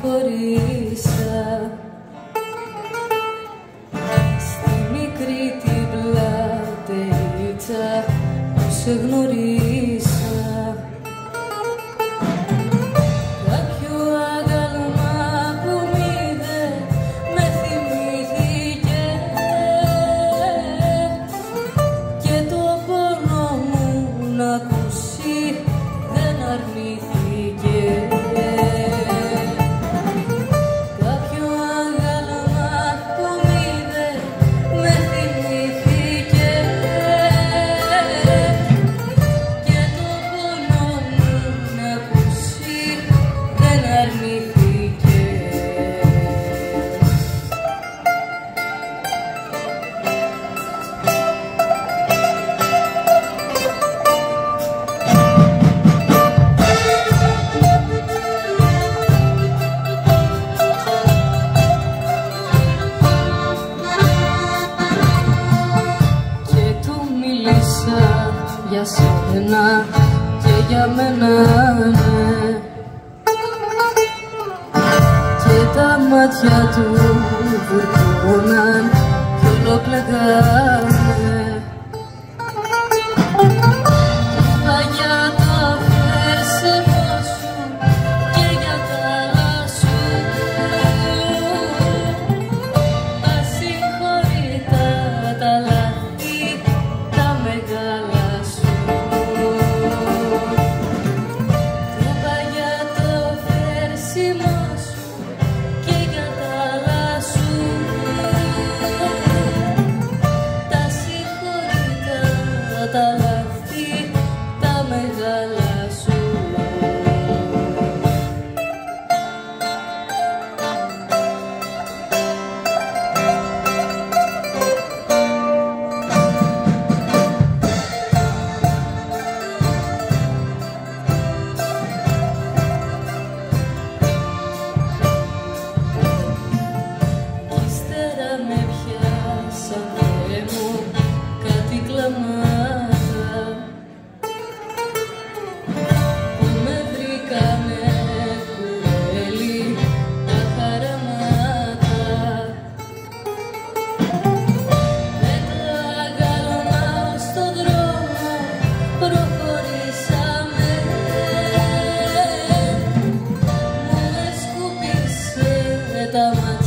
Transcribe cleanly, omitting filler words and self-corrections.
συγχωρήσα. Στη μικρή την πλατείτσα που σε γνωρίσα, κάποιο άγαλμα που μη δεν με θυμήθηκε και το πόνο μου να ακούσει δεν αρνήθηκε. Κάποιο άγαλμα που μη δεν με θυμήθηκε και το πόνο μου να ακούσει δεν αρνήθηκε. Για σένα και για μένα, ναι. Και τα μάτια του βουρκώναν κι ολοπλεγάνε. Είπα για το φέρσιμο σου και για τα άλλα σου, ασυγχωρητά τα λάθη τα μεγάλα. Τα λάθη τα μεγάλα σου. Ύστερα με πιάσαν, Θεέ μου, κάτι κλαμάτα που με βρήκανε κουβέλι τα χαραμάτα. Με τα αγάλωνα στον δρόμο προχωρήσαμε, μου έσκουπισε τα μάτια